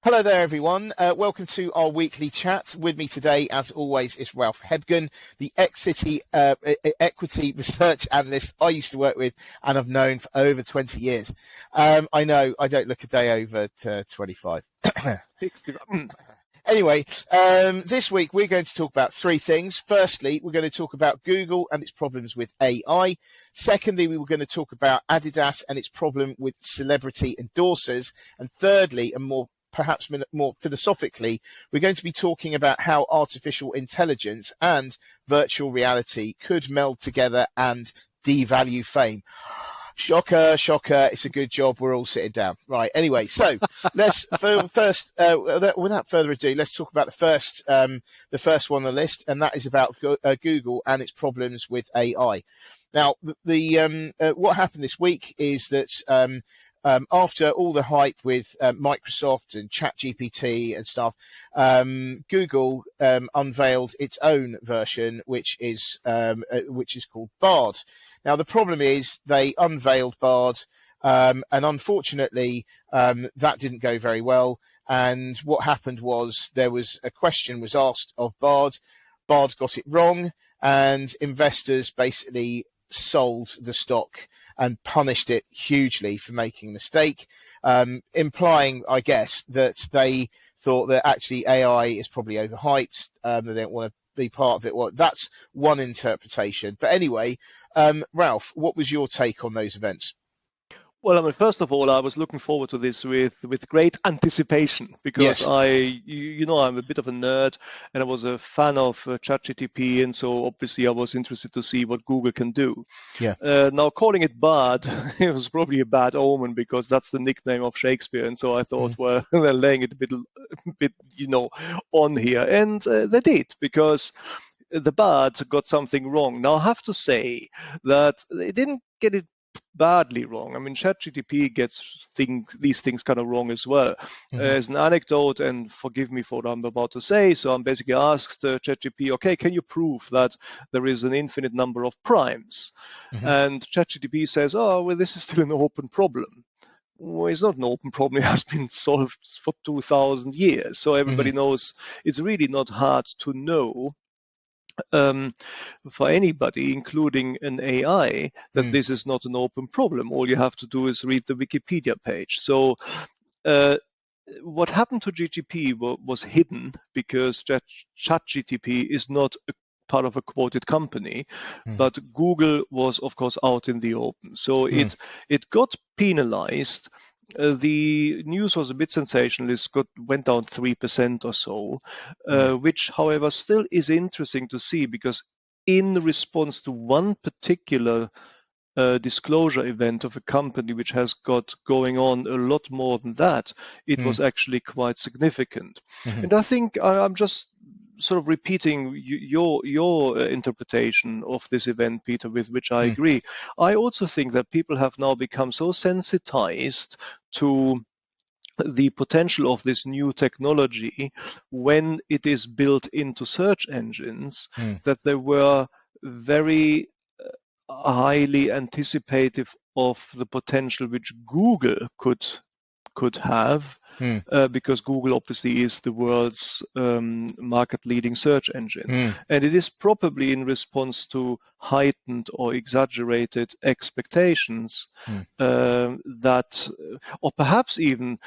Hello there, everyone. Welcome to our weekly chat. With me today, as always, is Ralph Hebgen, the Equity Research Analyst I used to work with and I've known for over 20 years. I know I don't look a day over 25. 60. Anyway, this week we're going to talk about three things. Firstly, we're going to talk about Google and its problems with AI. Secondly, we were going to talk about Adidas and its problem with celebrity endorsers. And thirdly, and perhaps more philosophically, we're going to be talking about how artificial intelligence and virtual reality could meld together and devalue fame. Shocker, shocker. It's a good job we're all sitting down. Right. Anyway, so let's first, without further ado, let's talk about the first one on the list, and that is about Google and its problems with AI. Now, what happened this week is that after all the hype with Microsoft and ChatGPT and stuff, Google unveiled its own version, which is called Bard. Now, the problem is they unveiled Bard, and unfortunately, that didn't go very well. And what happened was there was a question was asked of Bard. Bard got it wrong, and investors basically sold the stock and punished it hugely for making a mistake, implying, I guess, that they thought that actually AI is probably overhyped. They don't want to be part of it. Well, that's one interpretation. But anyway, Ralph, what was your take on those events? Well, I mean, first of all, I was looking forward to this with great anticipation because Yes. I'm a bit of a nerd and I was a fan of ChatGPT, and so obviously I was interested to see what Google can do. Yeah. Now, calling it Bard, it was probably a bad omen because that's the nickname of Shakespeare, and so I thought, well, they're laying it a bit, on here, and they did, because the Bard got something wrong. Now, I have to say that they didn't get it badly wrong. I mean, ChatGPT gets these things kind of wrong as well. As an anecdote, and forgive me for what I'm about to say, so I'm basically asked ChatGPT, okay, can you prove that there is an infinite number of primes? And ChatGPT says, oh, well, this is still an open problem. Well, it's not an open problem. It has been solved for 2,000 years. So everybody knows it's really not hard to know for anybody, including an AI, that this is not an open problem. All you have to do is read the Wikipedia page. So what happened to GGP was hidden because ChatGPT is not a part of a quoted company, but Google was, of course, out in the open. So it got penalized. The news was a bit sensationalist, went down 3% or so, which, however, still is interesting to see, because in response to one particular disclosure event of a company which has got going on a lot more than that, it was actually quite significant. And I think I'm just sort of repeating your interpretation of this event, Peter, with which I agree. I also think that people have now become so sensitized to the potential of this new technology when it is built into search engines that they were very highly anticipative of the potential which Google could have, because Google obviously is the world's market-leading search engine. And it is probably in response to heightened or exaggerated expectations that, or perhaps even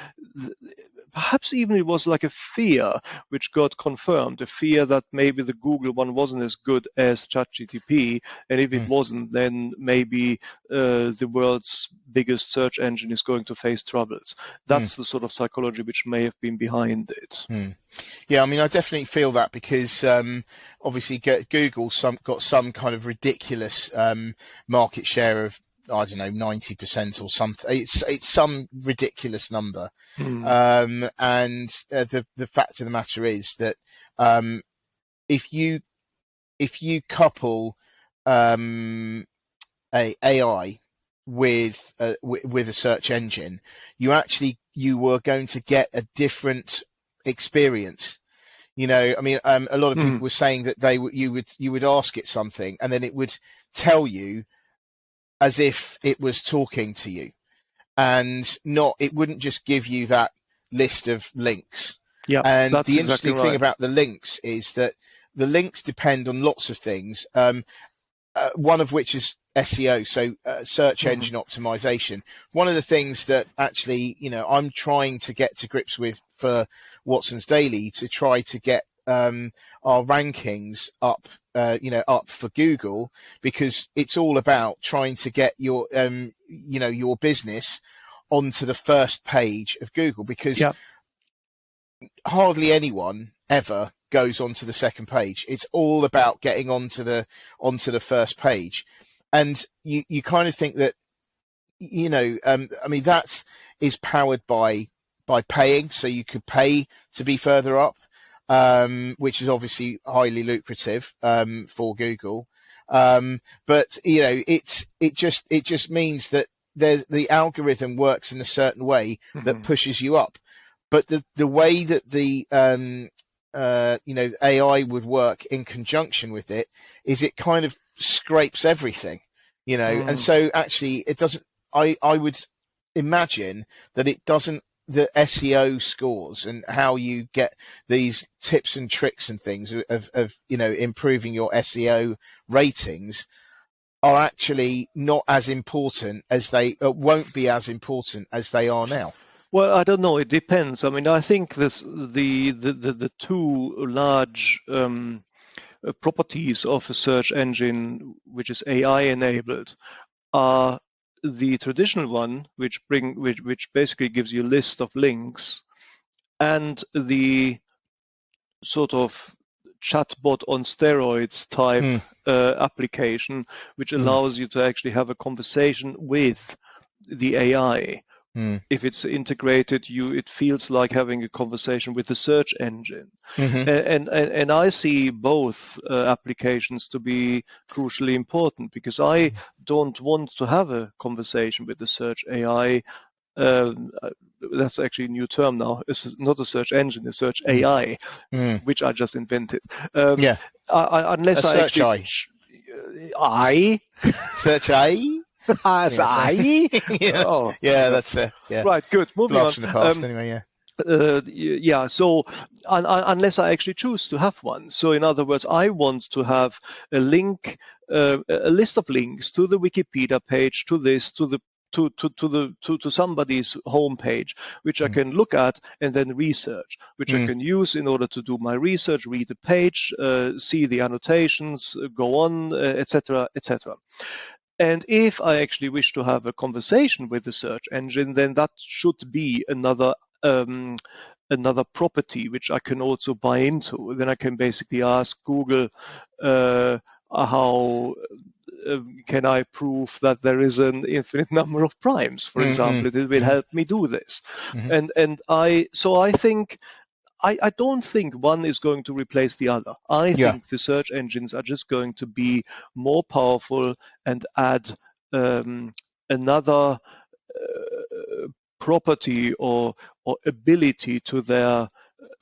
it was like a fear which got confirmed, a fear that maybe the Google one wasn't as good as ChatGPT, and if it wasn't, then maybe the world's biggest search engine is going to face troubles. That's the sort of psychology which may have been behind it. Yeah, I mean, I definitely feel that because obviously Google got some kind of ridiculous market share of, I don't know, 90% or something. It's some ridiculous number. And the fact of the matter is that if you couple a AI with a search engine, you were going to get a different experience. I mean, a lot of people were saying that you would ask it something and then it would tell you as if it was talking to you, and it wouldn't just give you that list of links. Yeah, And that's the exactly interesting thing right. about the links is that the links depend on lots of things. One of which is SEO, so search engine optimization. One of the things that actually, I'm trying to get to grips with for Watson's Daily to try to get our rankings up, up for Google, because it's all about trying to get your, your business onto the first page of Google, because Yeah. hardly anyone ever goes onto the second page. It's all about getting onto the first page, and you kind of think that, I mean, that is powered by paying, so you could pay to be further up, which is obviously highly lucrative for Google. But it just means that the algorithm works in a certain way that pushes you up. But the way that the AI would work in conjunction with it is it kind of scrapes everything, and so actually it doesn't. I would imagine that it doesn't. The SEO scores and how you get these tips and tricks and things of improving your SEO ratings are actually not as important as they won't be as important as they are now. Well, I don't know. It depends. I mean, I think the two large properties of a search engine, which is AI enabled, are the traditional one, which basically gives you a list of links, and the sort of chatbot on steroids type application, which allows you to actually have a conversation with the AI. If it's integrated, it feels like having a conversation with the search engine. And I see both applications to be crucially important, because I don't want to have a conversation with the search AI. That's actually a new term now. It's not a search engine, it's search AI, which I just invented. Unless a I search actually... Search AI? As I? That's Right, good. Moving on. From the past, anyway, So unless I actually choose to have one. So in other words, I want to have a link, a list of links to the Wikipedia page, to this, to somebody's homepage, which I can look at and then research, which I can use in order to do my research, read the page, see the annotations, go on, etc., etc. And if I actually wish to have a conversation with the search engine, then that should be another property which I can also buy into. Then I can basically ask Google, how can I prove that there is an infinite number of primes, for example? It will help me do this. And I think I don't think one is going to replace the other. I think the search engines are just going to be more powerful and add another property or ability to their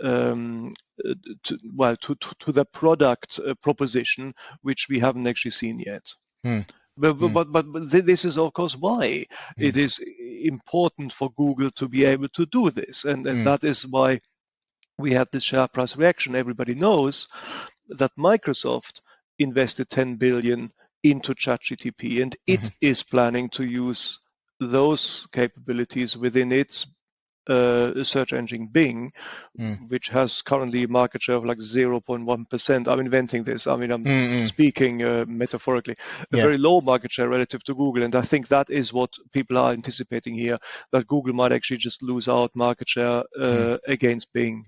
to the product proposition, which we haven't actually seen yet. But this is, of course, why it is important for Google to be able to do this, and that is why we had this share price reaction. Everybody knows that Microsoft invested 10 billion into ChatGPT, and it is planning to use those capabilities within its search engine Bing, which has currently a market share of like 0.1%. I'm inventing this. I mean, I'm speaking metaphorically. A very low market share relative to Google, and I think that is what people are anticipating here, that Google might actually just lose out market share against Bing.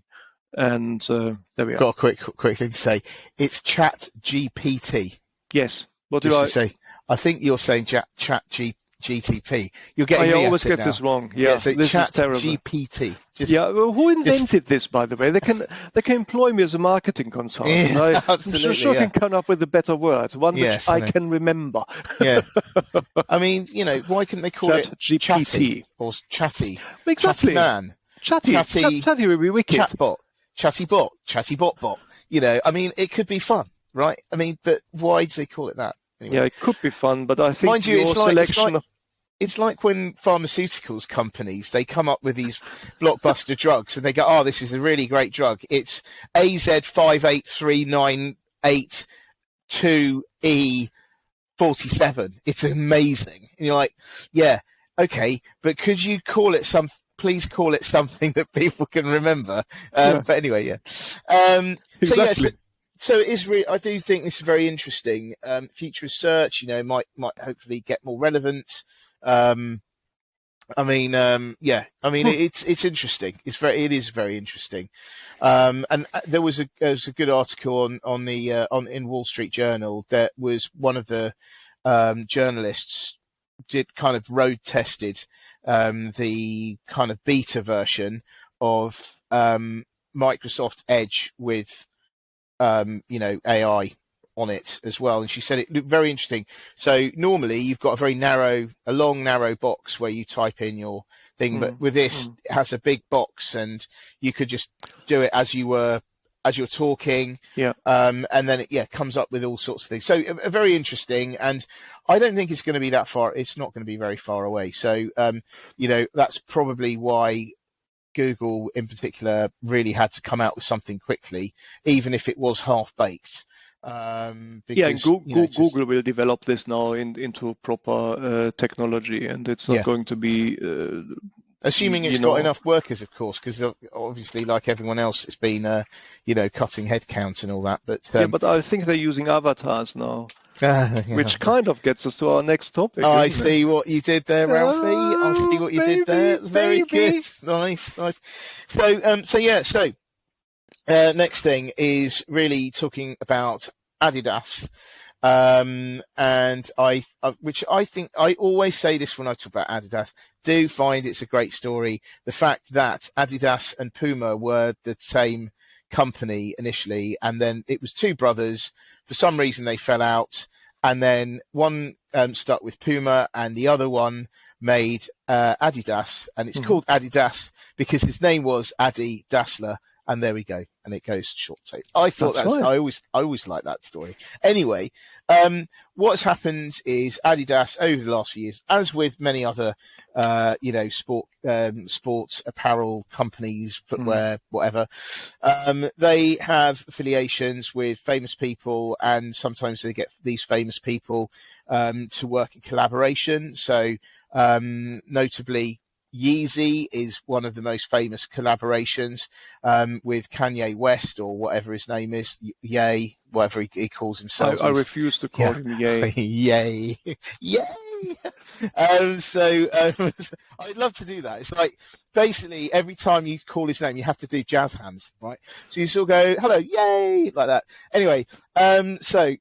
And there we are. Got a quick thing to say. It's ChatGPT. Yes. What do I say? I think you're saying ChatGPT. You're getting. I always get this wrong. Yeah, so this is terrible. GPT. Well, who invented this, by the way? They can employ me as a marketing consultant. Yeah, I'm sure can come up with a better word, one which I can remember. I mean, why couldn't they call it GPT or Chatty? Exactly. Chatty man. Chatty would be wicked. Chatbot, Chattybot. I mean, it could be fun, right? I mean, but why do they call it that? Anyway. Yeah, it could be fun, but I think mind you, your selection. it's like when pharmaceuticals companies, they come up with these blockbuster drugs and they go, oh, this is a really great drug. It's AZ58398-2E47. It's amazing. And you're like, yeah, okay, but could you please call it something that people can remember? But anyway, yeah. Exactly. So it is I do think this is very interesting. Future research, might hopefully get more relevant. It's interesting. It is very interesting. And there was a good article in Wall Street Journal that was one of the journalists did kind of road tested the kind of beta version of Microsoft Edge with AI on it as well, and she said it looked very interesting. So normally you've got a long narrow box where you type in your thing, but with this it has a big box and you could just do it as you're talking, and then it comes up with all sorts of things. So very interesting, and I don't think it's going to be that far. It's not going to be very far away. So that's probably why Google in particular really had to come out with something quickly, even if it was half baked. Google will develop this now into proper technology, and it's not going to be assuming it's got enough workers, of course, because obviously, like everyone else, it's been cutting headcounts and all that. But but I think they're using avatars now. Which kind of gets us to our next topic. I see what you did there, Ralphie. I see what you did there. Very good. Nice. So next thing is really talking about Adidas. And which I think I always say this when I talk about Adidas, do find it's a great story. The fact that Adidas and Puma were the same company initially, and then it was two brothers. For some reason, they fell out, and then one stuck with Puma, and the other one made Adidas, and it's called Adidas because his name was Adi Dassler, and there we go, and it goes short tape. I thought that's right. I always like that story. Anyway, what's happened is Adidas over the last few years, as with many other sports apparel companies, footwear, whatever, they have affiliations with famous people, and sometimes they get these famous people to work in collaboration. So notably, Yeezy is one of the most famous collaborations with Kanye West, or whatever his name is, Ye, whatever he calls himself. I refuse to call him Ye. Yay. Yay. I'd love to do that. It's like basically every time you call his name, you have to do jazz hands, right? So you still go, hello, yay, like that. Anyway, sorry.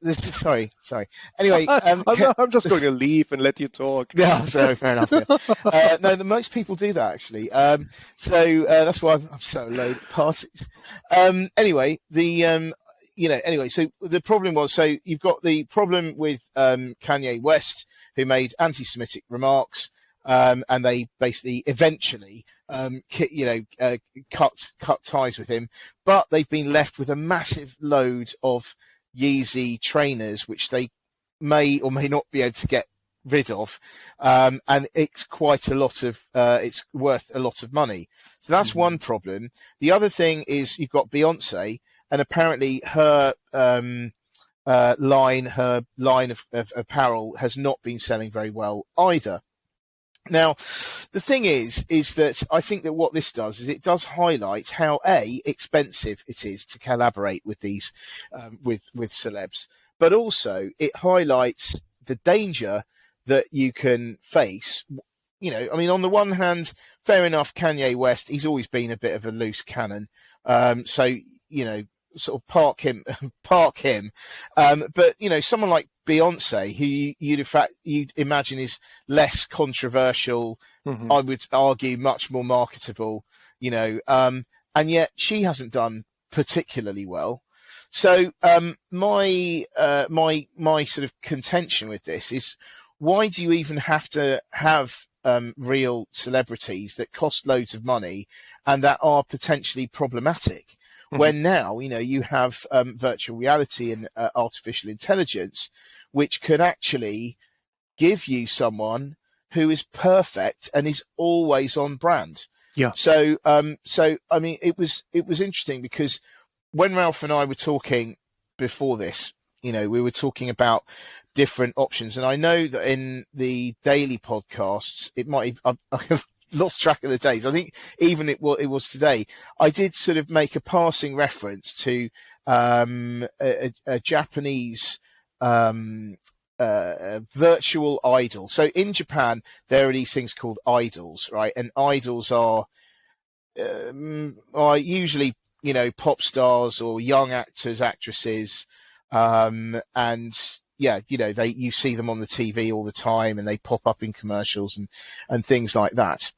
Anyway, I'm just going to leave and let you talk. Yeah, so fair enough. Yeah. No, most people do that actually. That's why I'm so low at parties. Anyway, so the problem was, so you've got the problem with Kanye West, who made anti-Semitic remarks, and they basically eventually cut ties with him, but they've been left with a massive load of Yeezy trainers, which they may or may not be able to get rid of, and it's quite a lot of it's worth a lot of money. So that's one problem. The other thing is you've got Beyonce, and apparently her line of apparel has not been selling very well either. Now, the thing is that I think that what this does is it does highlight how expensive it is to collaborate with these with celebs, but also it highlights the danger that you can face. On the one hand, fair enough, Kanye West, he's always been a bit of a loose cannon, sort of park him. But someone like Beyonce, who you'd imagine is less controversial, I would argue much more marketable, and yet she hasn't done particularly well. So my sort of contention with this is, why do you even have to have real celebrities that cost loads of money and that are potentially problematic? When now, you have virtual reality and artificial intelligence, which can actually give you someone who is perfect and is always on brand. Yeah. So I mean, it was interesting because when Ralph and I were talking before this, we were talking about different options, and I know that in the daily podcasts, it might I've lost track of the days. I think even it was today. I did sort of make a passing reference to a Japanese virtual idol. So in Japan, there are these things called idols, right? And idols are usually, pop stars or young actors, actresses, and yeah, you see them on the TV all the time, and they pop up in commercials and things like that.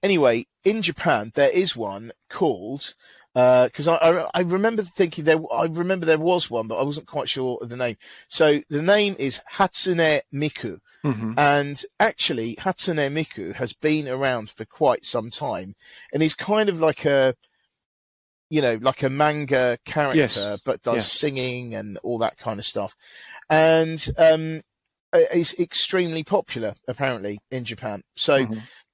Anyway, in Japan, there is one called, because I remember thinking I remember there was one, but I wasn't quite sure of the name. So the name is Hatsune Miku. Mm-hmm. And actually, Hatsune Miku has been around for quite some time, and he's kind of like a manga character, Yes. but does singing and all that kind of stuff. And is extremely popular, apparently, in Japan. So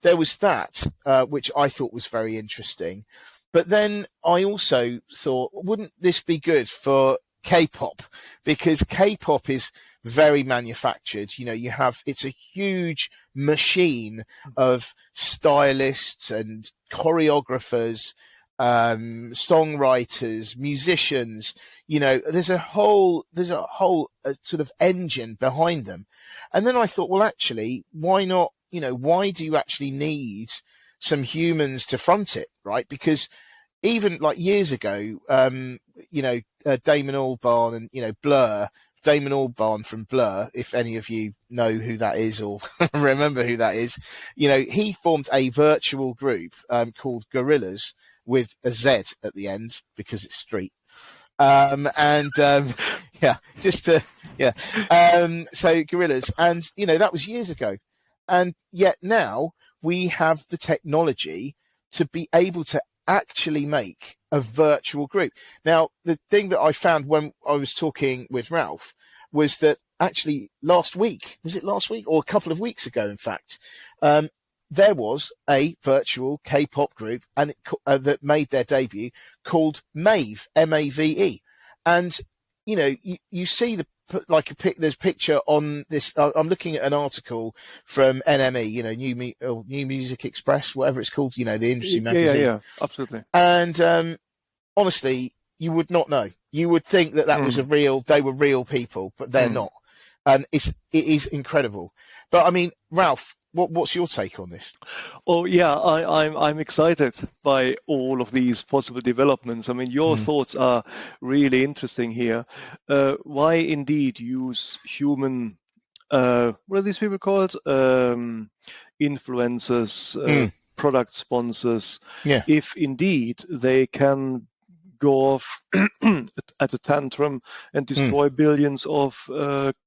there was that, which I thought was very interesting. But then I also thought, wouldn't this be good for K-pop? Because K-pop is very manufactured. It's a huge machine of stylists and choreographers, songwriters, musicians. There's a whole sort of engine behind them. And then I thought, well, actually, why not? Why do you actually need some humans to front it, right? Because even like years ago, Damon Albarn and Blur. Damon Albarn from Blur, if any of you know who that is or remember who that is, he formed a virtual group called Gorillaz with a Z at the end because it's street. So Gorillaz, and that was years ago, and yet now we have the technology to be able to actually make a virtual group. Now, the thing that I found when I was talking with Ralph was that actually was it last week or a couple of weeks ago, in fact, there was a virtual K-pop group and that made their debut called Mave, M-A-V-E. And, you see there's a picture on this. I'm looking at an article from NME, New Music Express, whatever it's called, the industry magazine. Yeah, absolutely. And honestly, you would not know. You would think that was they were real people, but they're not. And it is incredible. But I mean, Ralph, what's your take on this? Oh yeah, I'm excited by all of these possible developments. I mean, your thoughts are really interesting here. Why indeed use human? What are these people called? Influencers, product sponsors. Yeah. If indeed they can go off at a tantrum and destroy billions of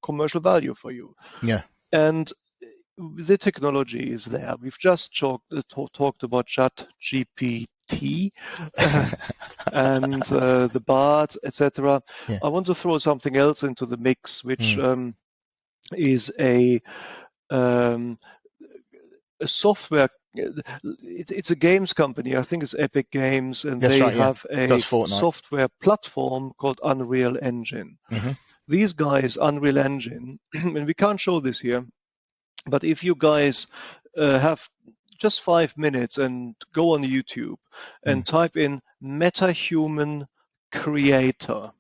commercial value for you. Yeah. And the technology is there. We've just talked about ChatGPT and the Bard, etc. Yeah. I want to throw something else into the mix, which is a software. It's a games company. I think it's Epic Games, and they have a software platform called Unreal Engine. These guys, Unreal Engine, and we can't show this here, but if you guys have just 5 minutes and go on YouTube and type in MetaHuman Creator,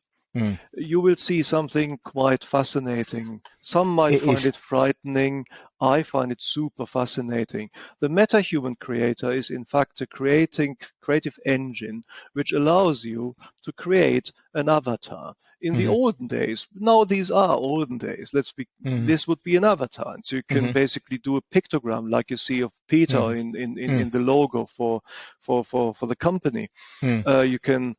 you will see something quite fascinating. Some might find it frightening. I find it super fascinating. The MetaHuman Creator is in fact a creative engine which allows you to create an avatar. In the olden days, now these are olden days, this would be an avatar. And so you can basically do a pictogram like you see of Peter in the logo for the company. You can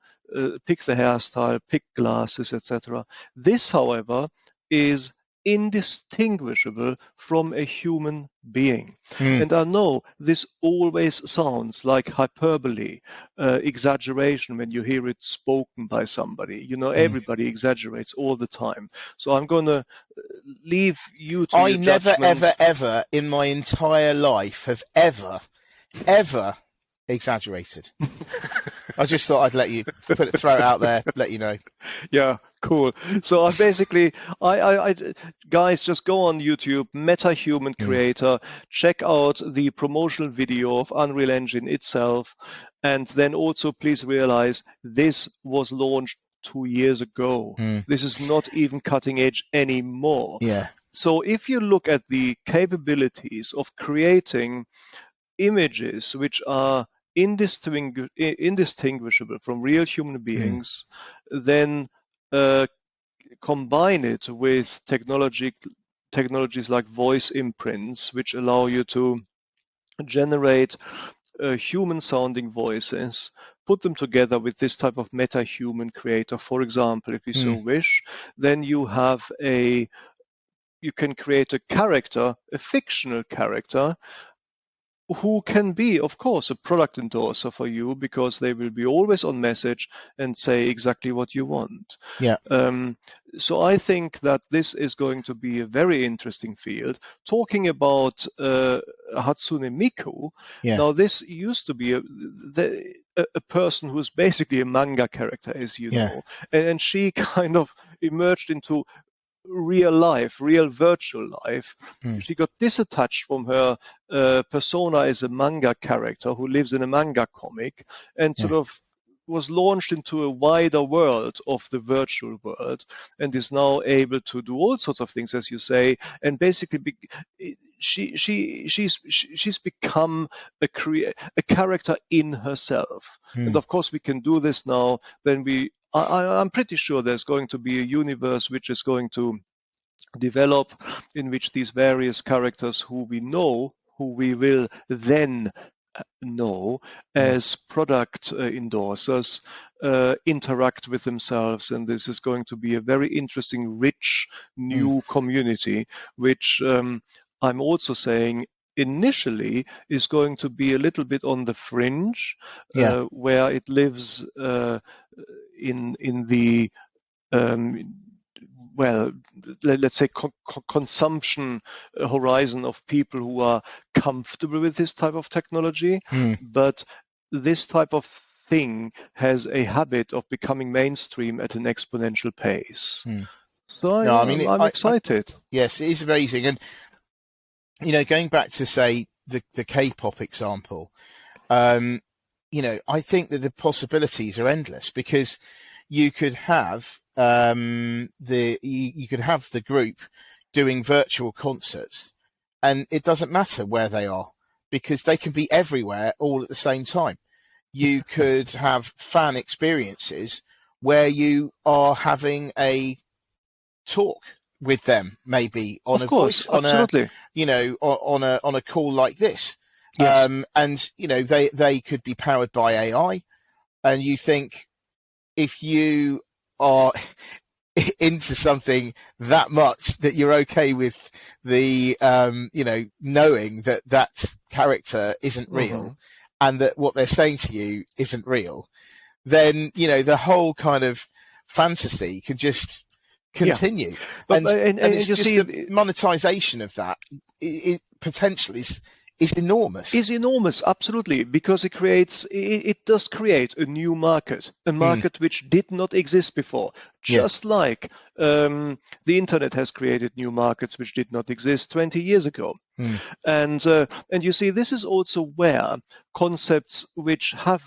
pick the hairstyle, pick glasses, etc. This, however, is indistinguishable from a human being. Mm. And I know this always sounds like hyperbole, exaggeration when you hear it spoken by somebody. Everybody exaggerates all the time. So I'm going to leave you to I your never, judgment. ever in my entire life have ever exaggerated. I just thought I'd let you throw it out there, let you know. Yeah, cool. So I basically, I guys, just go on YouTube, MetaHuman Creator, check out the promotional video of Unreal Engine itself, and then also please realize this was launched 2 years ago. This is not even cutting edge anymore. Yeah. So if you look at the capabilities of creating images which are indistinguishable from real human beings, then combine it with technologies like voice imprints, which allow you to generate human-sounding voices, put them together with this type of meta-human creator, for example, if you so wish, then you can create a character, a fictional character, who can be, of course, a product endorser for you because they will be always on message and say exactly what you want. Yeah. So I think that this is going to be a very interesting field. Talking about Hatsune Miku, now this used to be a person who's basically a manga character, as you know, and she kind of emerged into real virtual life. She got disattached from her persona as a manga character who lives in a manga comic and sort of was launched into a wider world of the virtual world and is now able to do all sorts of things, as you say, and basically she's become a character in herself. And of course we can do this now. Then I'm pretty sure there's going to be a universe which is going to develop in which these various characters who we will then know as product endorsers interact with themselves, and this is going to be a very interesting, rich new community, which I'm also saying initially is going to be a little bit on the fringe, where it lives in the well, let's say consumption horizon of people who are comfortable with this type of technology. But this type of thing has a habit of becoming mainstream at an exponential pace. So I'm excited. Yes, it is amazing. And, going back to, say, the K-pop example, I think that the possibilities are endless because you could have you could have the group doing virtual concerts, and it doesn't matter where they are because they can be everywhere all at the same time. You could have fan experiences where you are having a talk with them, maybe on voice, absolutely. on a call like this. Yes. And they could be powered by AI, and you think, if you are into something that much that you're okay with the knowing that character isn't real and that what they're saying to you isn't real, then the whole kind of fantasy can just continue. And it's you just see, the monetization of that it potentially is enormous. Is enormous, absolutely, because it does create a new market, a market which did not exist before. Just like the internet has created new markets which did not exist 20 years ago. And you see, this is also where concepts which have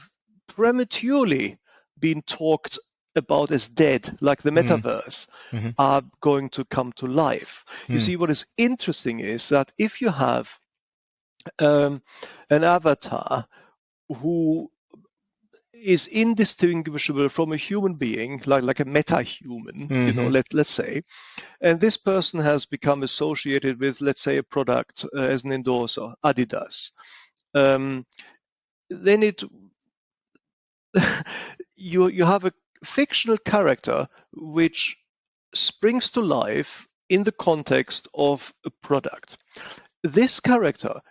prematurely been talked about as dead, like the metaverse, are going to come to life. You see, what is interesting is that if you have an avatar who is indistinguishable from a human being, like a meta-human, let's say, and this person has become associated with, let's say, a product as an endorser, Adidas, then you have a fictional character which springs to life in the context of a product. This character,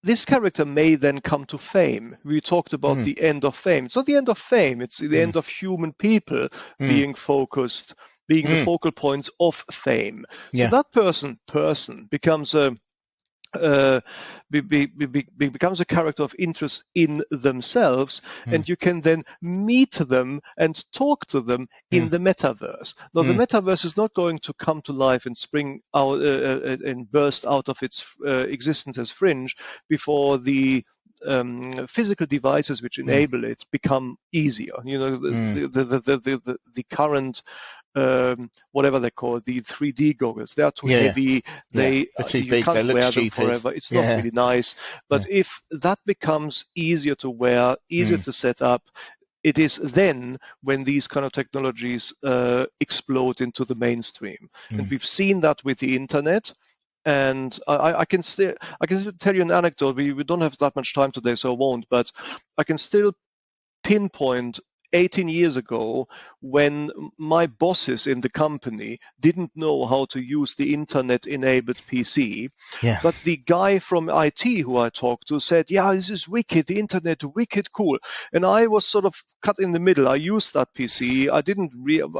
this character may then come to fame. We talked about the end of fame. It's not the end of fame, it's the end of human people being focused, being the focal points of fame. So that person becomes becomes a character of interest in themselves, and you can then meet them and talk to them in the metaverse. Now, the metaverse is not going to come to life and spring out and burst out of its existence as Fringe before the physical devices which enable it become easier. The current whatever they're called, the 3D goggles, they are too heavy. You can't wear them forever. It's not really nice. But if that becomes easier to wear, easier to set up, it is then when these kind of technologies explode into the mainstream. And we've seen that with the internet. And I can still tell you an anecdote. We don't have that much time today, so I won't. But I can still pinpoint 18 years ago when my bosses in the company didn't know how to use the internet-enabled PC. But the guy from IT who I talked to said, this is wicked, the internet, wicked cool. And I was sort of cut in the middle. I used that PC. I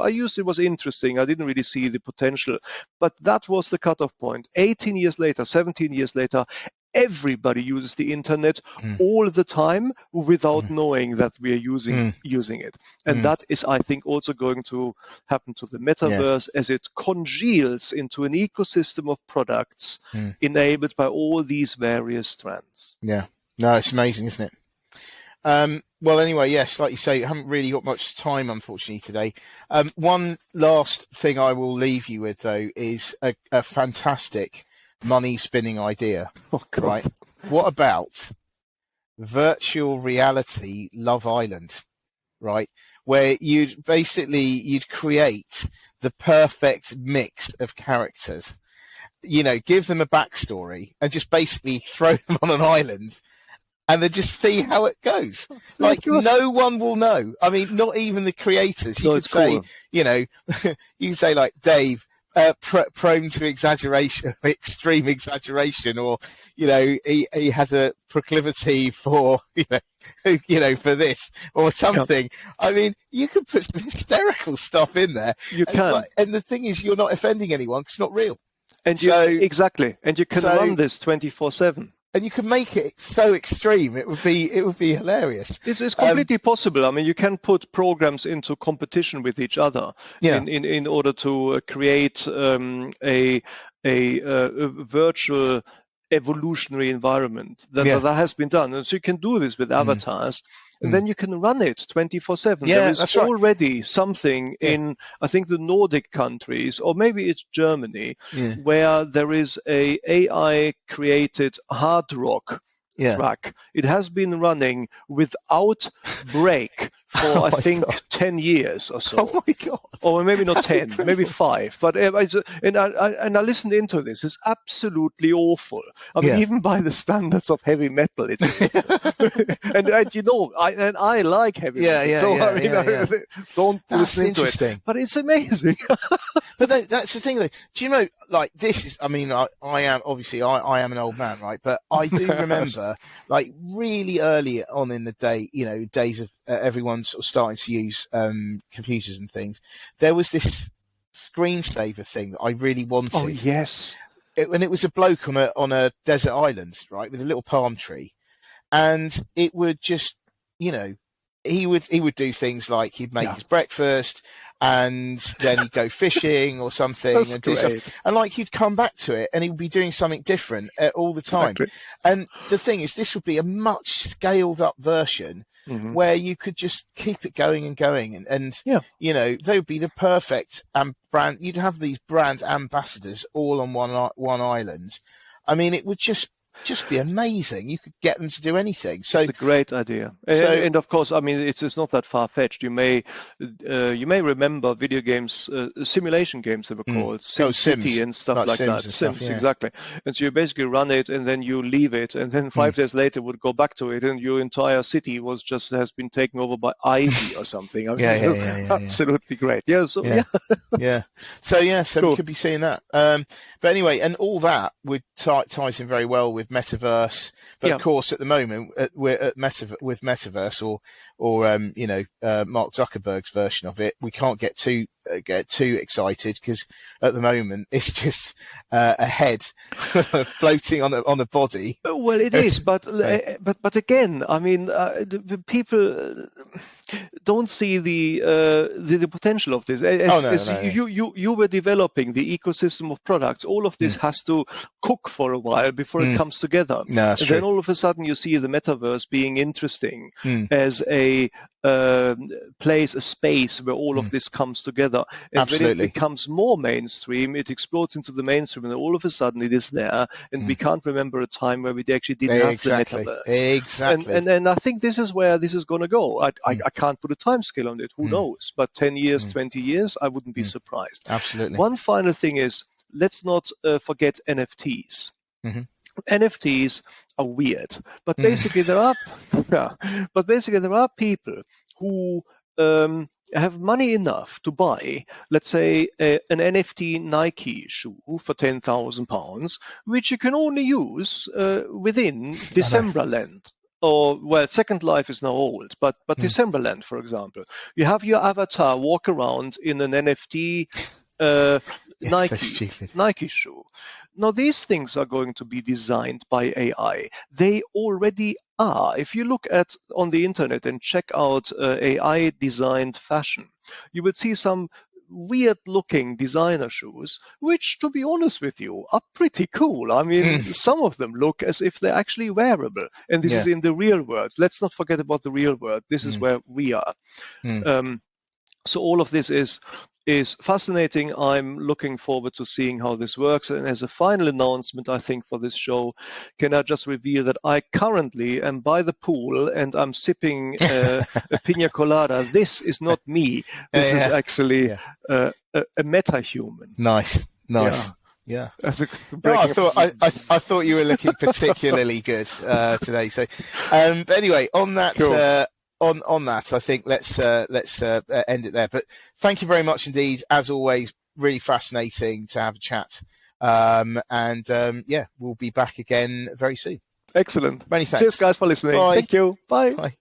used it was interesting. I didn't really see the potential. But that was the cutoff point. 18 years later, 17 years later, everybody uses the internet all the time without knowing that we are using it. And that is, I think, also going to happen to the metaverse as it congeals into an ecosystem of products enabled by all these various strands. Yeah. No, it's amazing, isn't it? Well, anyway, yes, like you say, I haven't really got much time, unfortunately, today. One last thing I will leave you with, though, is a fantastic money-spinning idea. Oh, God. Right? What about virtual reality Love Island? Right? Where you'd create the perfect mix of characters. Give them a backstory and just basically throw them on an island and then just see how it goes. Like, no one will know. I mean, not even the creators. You could say, you can say, like, Dave, prone to exaggeration, extreme exaggeration, or he has a proclivity for for this or something. I mean, you could put some hysterical stuff in there. You can, and the thing is, you're not offending anyone because it's not real. And exactly, and you can run this 24/7. And you can make it so extreme, it would be hilarious. It's completely possible. I mean, you can put programs into competition with each other in order to create a virtual evolutionary environment. That has been done, and so you can do this with avatars. And then you can run it 24/7. Yeah, there is that's right. already something in, I think, the Nordic countries, or maybe it's Germany, where there is a AI-created hard rock track. It has been running without break for, I think, 10 years or so. Oh, my God. Or maybe not 10, maybe 5. But I listened into this. It's absolutely awful. I mean, even by the standards of heavy metal, it's and I like heavy metal. Don't listen into it. But it's amazing. But that's the thing, though. Do you know, like, this is, I mean, I am an old man, right? But I do remember, like, really early on in the day, days of everyone sort of starting to use computers and things, there was this screensaver thing that I really wanted. Oh, yes. And it was a bloke on a desert island, right, with a little palm tree, and it would just, he would do things like he'd make his breakfast, and then he'd go fishing or something. That's and great. do something. And like, you'd come back to it and he would be doing something different all the time. Exactly. And the thing is, this would be a much scaled up version where you could just keep it going and going. And they would be the perfect brand. You'd have these brand ambassadors all on one island. I mean, it would just just be amazing. You could get them to do anything. So it's a great idea. And of course, I mean, it's not that far-fetched. You may remember video games, simulation games they were called, SimCity and stuff like that. Sims, exactly. And so you basically run it and then you leave it, and then 5 days later would go back to it, and your entire city has been taken over by ivy or something. I mean, absolutely great. Yeah. So So we could be seeing that. But anyway, and all that would ties in very well with Metaverse. But of course, at the moment, we're at with Metaverse or Mark Zuckerberg's version of it. We can't get too excited because at the moment it's just a head floating on a body. Well, it is, but again, I mean, the people don't see the potential of this. You were developing the ecosystem of products. All of this has to cook for a while before it comes together. No, and then all of a sudden you see the metaverse being interesting as a place, a space where all of this comes together. And when it becomes more mainstream, it explodes into the mainstream, and all of a sudden it is there. And we can't remember a time where we actually didn't have the metaverse. Exactly. And I think this is where this is going to go. I can't put a time scale on it. Who knows? But 10 years, 20 years, I wouldn't be surprised. Absolutely. One final thing is, let's not forget NFTs. NFTs are weird, but basically there are people who have money enough to buy, let's say, an NFT Nike shoe for £10,000, which you can only use within Decemberland. Or, well, Second Life is now old, but Decemberland, for example, you have your avatar walk around in an NFT Nike shoe. Now, these things are going to be designed by AI. They already are. If you look on the internet and check out AI-designed fashion, you would see some weird-looking designer shoes, which, to be honest with you, are pretty cool. I mean, some of them look as if they're actually wearable. And this is in the real world. Let's not forget about the real world. This is where we are. So all of this is fascinating. I'm looking forward to seeing how this works. And as a final announcement, I think, for this show, can I just reveal that I currently am by the pool and I'm sipping a pina colada. This is not me. This is actually a meta-human. Nice. Yeah. I thought you were looking particularly good today. So, but anyway, on that. Cool. On that, I think let's end it there. But thank you very much indeed, as always. Really fascinating to have a chat. We'll be back again very soon. Excellent. Many thanks. Cheers, guys, for listening. Bye. Thank you. Bye. Bye.